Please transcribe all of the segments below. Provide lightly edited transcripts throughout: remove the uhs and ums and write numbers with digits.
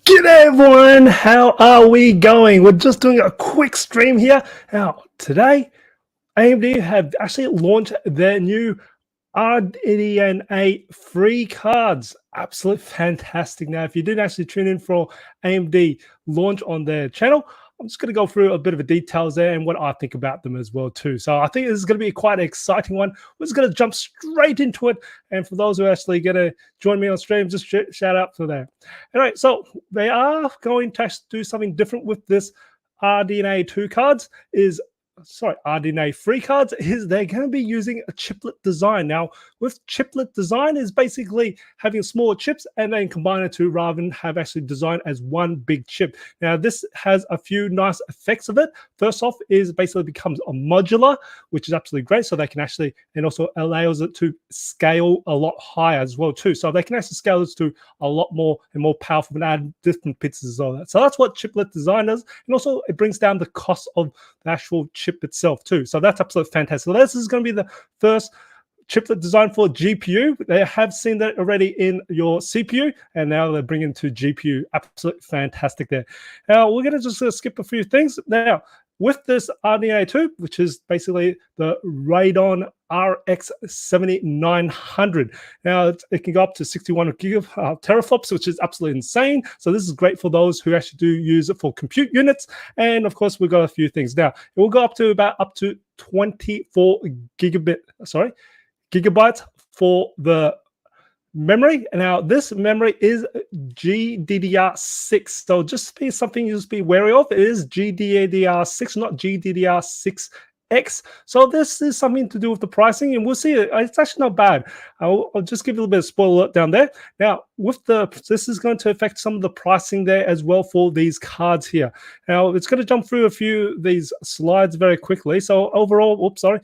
G'day everyone, how are we going? We're just doing a quick stream here. Now, today, AMD have actually launched their new RDNA free cards. Absolutely fantastic. Now, if you didn't actually tune in for AMD launch on their channel, I'm just going to go through a bit of the details there and what I think about them as well too. So I think this is going to be quite an exciting one. We're just going to jump straight into it. And for those who are actually going to join me on stream, just shout out for that. All right, so they are going to do something different with this RDNA 2 cards. RDNA free cards is they're going to be using a chiplet design. Now, with chiplet design is basically having smaller chips and then combine the two rather than have actually designed as one big chip. Now, this has a few nice effects of it. First off is basically becomes a modular, which is absolutely great. So they can actually, and also allows it to scale a lot higher as well too. So they can actually scale this to a lot more and more powerful and add different bits as well. So that's what chiplet design does. And also it brings down the cost of the actual chip itself too. So that's absolutely fantastic. So this is going to be the first chiplet design for GPU. They have seen that already in your CPU, and now they're bringing to GPU. Absolutely fantastic there. Now we're going to just skip a few things. Now with this RDNA 2, which is basically the Radeon RX 7900. Now it can go up to 61 teraflops, which is absolutely insane. So this is great for those who actually do use it for compute units. And of course, we've got a few things. Now it will go up to 24 gigabytes for the memory. Now this memory is GDDR6, so just be something you just be wary of. It is GDDR6, not GDDR6X. So this is something to do with the pricing, and we'll see. It's actually not bad. I'll just give you a little bit of spoiler down there. Now, with this is going to affect some of the pricing there as well for these cards here. Now, it's going to jump through a few of these slides very quickly. So overall, you're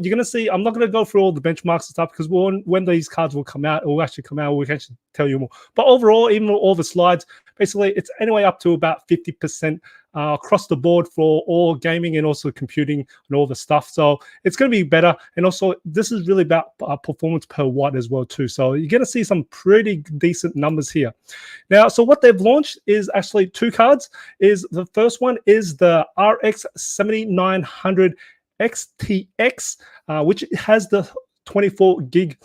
going to see. I'm not going to go through all the benchmarks and stuff because when these cards will come out, it will actually come out. We can actually tell you more. But overall, even all the slides, basically, it's anyway up to about 50%. Across the board for all gaming and also computing and all the stuff. So it's going to be better. And also this is really about performance per watt as well too. So you're going to see some pretty decent numbers here. Now, so what they've launched is actually two cards. The first one is the RX 7900 XTX, which has the 24 gig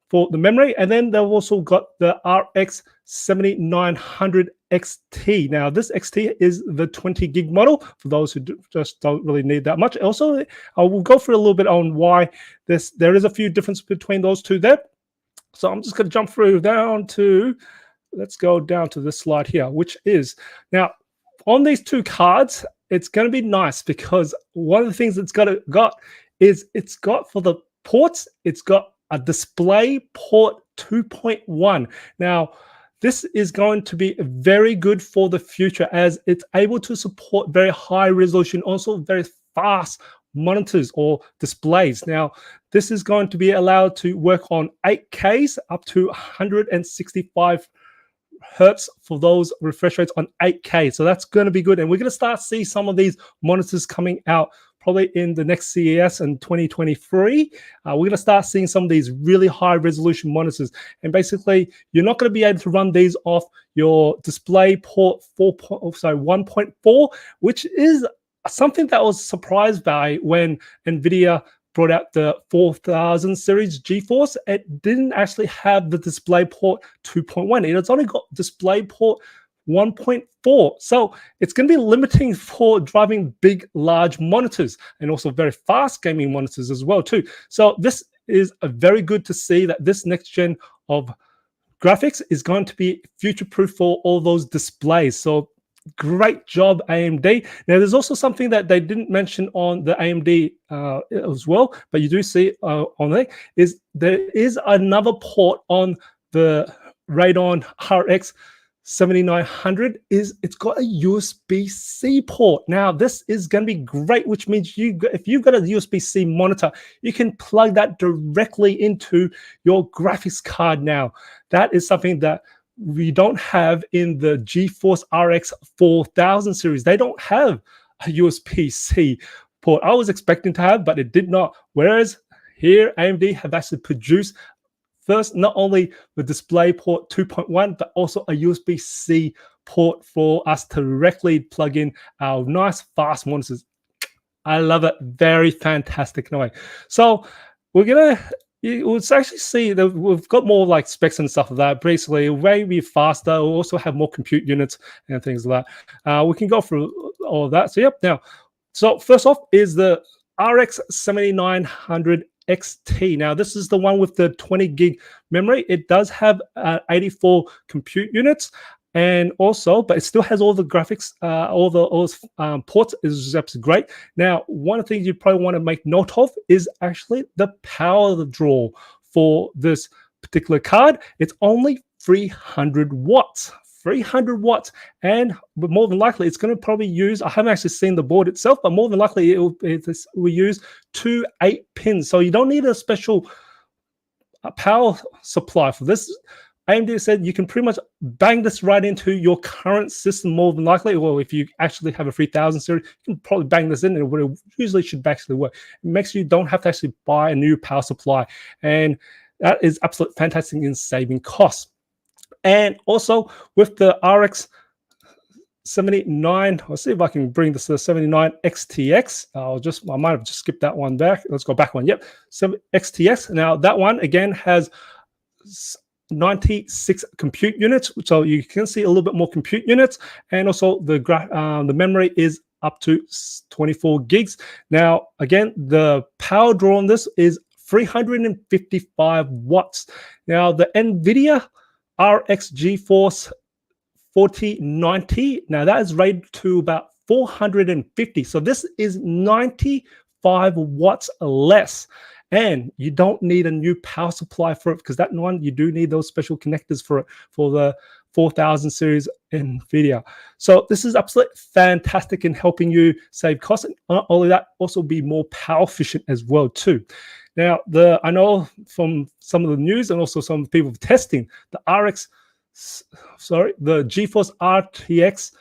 for the memory, and then they've also got the RX 7900 XT. Now, this XT is the 20 gig model for those who just don't really need that much. Also, I will go through a little bit on why there is a few differences between those two there. So I'm just going to jump through let's go down to this slide here, which is now on these two cards. It's going to be nice because one of the things it's got is it's got for the ports, it's got a display port 2.1. Now, this is going to be very good for the future as it's able to support very high resolution, also very fast monitors or displays. Now, this is going to be allowed to work on 8Ks up to 165 hertz for those refresh rates on 8K. So that's going to be good. And we're going to start to see some of these monitors coming out probably in the next CES in 2023. We're going to start seeing some of these really high resolution monitors. And basically, you're not going to be able to run these off your display port 1.4, which is something that I was surprised by when NVIDIA brought out the 4000 series GeForce. It didn't actually have the display port 2.1. It's only got display port 1.4. So it's going to be limiting for driving big, large monitors and also very fast gaming monitors as well too. So this is a very good to see that this next gen of graphics is going to be future-proof for all those displays. So great job, AMD. Now, there's also something that they didn't mention on the AMD as well, but you do see on there is another port on the Radeon RX 7900. It's got a USB-C port. Now, this is going to be great, which means if you've got a USB-C monitor, you can plug that directly into your graphics card now. That is something that we don't have in the GeForce RX 4000 series. They don't have a USB-C port. I was expecting to have, but it did not. Whereas here, AMD have actually produced first, not only the display port 2.1, but also a USB-C port for us to directly plug in our nice fast monitors. I love it. Very fantastic in a way. So we're gonna you will actually see that we've got more like specs and stuff like that. Basically, way be faster. We'll also have more compute units and things like that. We can go through all of that. So yep. Now, so first off is the RX 7900 XT. Now, this is the one with the 20 gig memory. It does have 84 compute units. And also, but it still has all the graphics, all those ports is absolutely great. Now, one of the things you probably want to make note of is actually the power draw for this particular card. It's only 300 watts. 300 watts, and but more than likely it's going to probably use, I haven't actually seen the board itself, but more than likely it will use 2 8-pins. So you don't need a special power supply for this. AMD said you can pretty much bang this right into your current system more than likely. Well, if you actually have a 3000 series, you can probably bang this in, and it usually should actually work. It makes you don't have to actually buy a new power supply, and that is absolutely fantastic in saving costs. And also with the RX 79, I'll see if I can bring this to the 79 XTX. I might have just skipped that one back. Let's go back one. Yep, XTX. Now that one again has 96 compute units, so you can see a little bit more compute units, and also the memory is up to 24 gigs. Now again, the power draw on this is 355 watts. Now the NVIDIA RX GeForce 4090, now that is rated to about 450. So this is 95 watts less. And you don't need a new power supply for it, because that one, you do need those special connectors for it, for the 4000 series NVIDIA. So this is absolutely fantastic in helping you save costs. And not only that, also be more power efficient as well too. Now, I know from some of the news and also some people testing, the GeForce RTX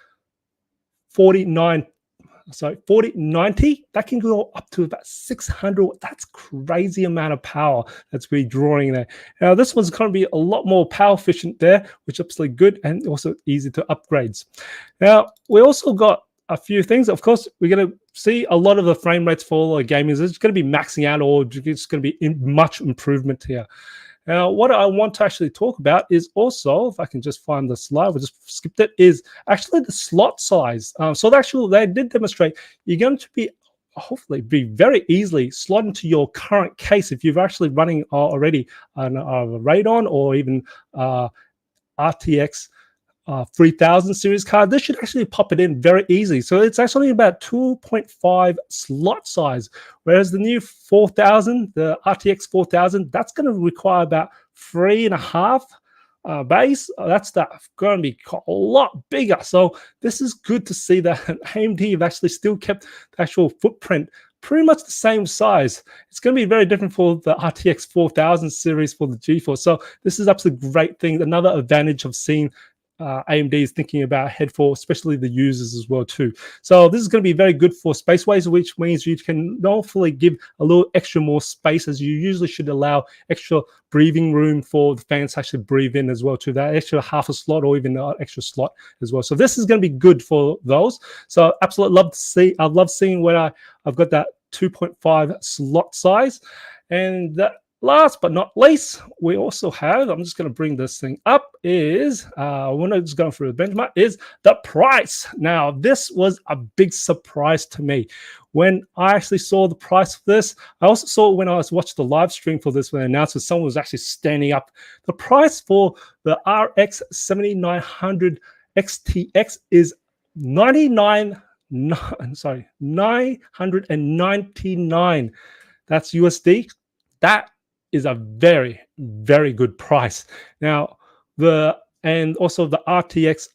4090, that can go up to about 600. That's crazy amount of power that's really drawing there. Now, this one's going to be a lot more power efficient there, which is absolutely good and also easy to upgrades. Now, we also got a few things. Of course, we're going to see a lot of the frame rates for all the gamers. It's going to be maxing out, or it's going to be much improvement here. Now, what I want to actually talk about is also, if I can just find the slide, we just skipped it, is actually the slot size. So they did demonstrate you're going to be hopefully be very easily slot into your current case if you're actually running already a Radeon or even RTX 3000 series card. This should actually pop it in very easy. So it's actually about 2.5 slot size, whereas the new 4000, the RTX 4000, that's going to require about 3.5 bays. That's going to be a lot bigger. So this is good to see that AMD have actually still kept the actual footprint pretty much the same size. It's going to be very different for the RTX 4000 series for the GeForce. So this is absolutely great thing. Another advantage of seeing AMD is thinking about ahead for especially the users as well too. So this is going to be very good for spaceways, which means you can hopefully give a little extra more space, as you usually should allow extra breathing room for the fans to actually breathe in as well too. That extra half a slot or even an extra slot as well. So this is going to be good for those. So absolutely love to see. I love seeing where I've got that 2.5 slot size. And last but not least, we also have, I'm just going to bring this thing up, is when I was going through the benchmark, is the price. Now, this was a big surprise to me. When I actually saw the price of this, I also saw when I was watching the live stream for this, when they announced that someone was actually standing up. The price for the RX 7900 XTX is $999. That's USD. That is a very, very good price. Now, and also the RTX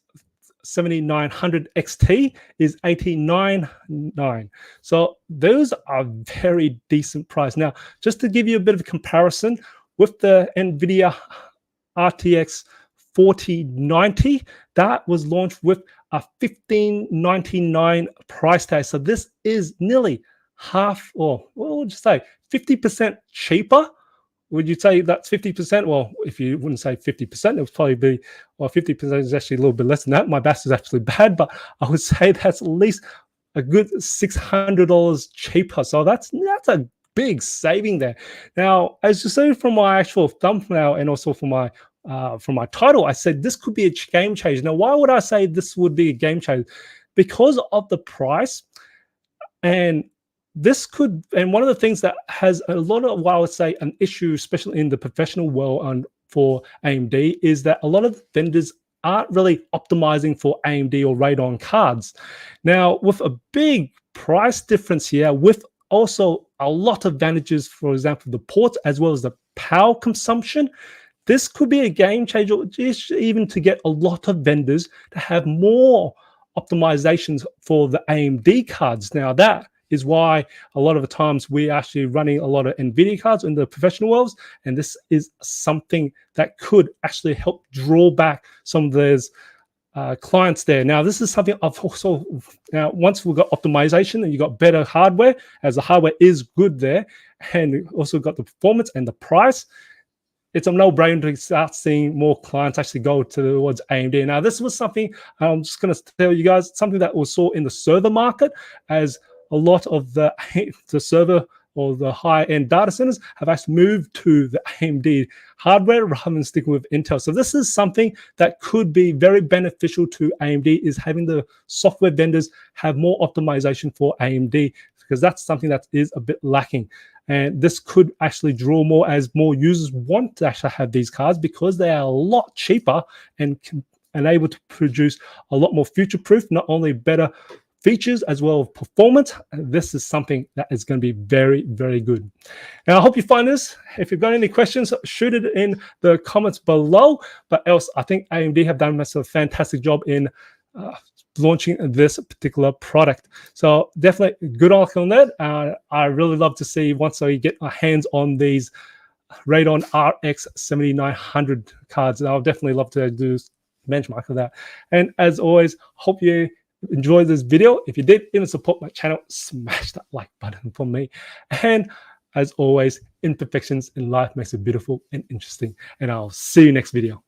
7900 XT is $89.9. So those are very decent price. Now, just to give you a bit of a comparison with the NVIDIA RTX 4090, that was launched with a $15.99 price tag. So this is nearly half, or what would you say, 50% cheaper would you say that's 50%? Well, if you wouldn't say 50%, it would probably be, well, 50% is actually a little bit less than that. My math is actually bad, but I would say that's at least a good $600 cheaper. So that's a big saving there. Now, as you see from my actual thumbnail and also from my title, I said this could be a game changer. Now, why would I say this would be a game changer? Because of the price. And this could, and one of the things that has a lot of, well, I would say, an issue, especially in the professional world and for AMD, is that a lot of vendors aren't really optimizing for AMD or Radeon cards. Now, with a big price difference here, with also a lot of advantages, for example, the ports as well as the power consumption, this could be a game changer, just even to get a lot of vendors to have more optimizations for the AMD cards. Now, that is why a lot of the times we're actually running a lot of NVIDIA cards in the professional worlds, and this is something that could actually help draw back some of those clients there. Now, this is something I've also, now once we've got optimization and you got better hardware, as the hardware is good there, and also got the performance and the price, it's a no-brainer to start seeing more clients actually go towards AMD. Now, this was something I'm just going to tell you guys, something that we saw in the server market, as a lot of the server or the high-end data centers have actually moved to the AMD hardware rather than sticking with Intel. So this is something that could be very beneficial to AMD, is having the software vendors have more optimization for AMD, because that's something that is a bit lacking. And this could actually draw more, as more users want to actually have these cards, because they are a lot cheaper and able to produce a lot more future-proof, not only better features as well as performance. And this is something that is going to be very, very good. Now, I hope you find this. If you've got any questions, shoot it in the comments below. But else, I think AMD have done a fantastic job in launching this particular product. So definitely good luck on that. I really love to see, once I get my hands on these Radeon RX 7900 cards, I'll definitely love to do benchmark of that. And as always, hope you enjoyed this video. If you did, even support my channel, smash that like button for me. And as always, imperfections in life makes it beautiful and interesting. And I'll see you next video.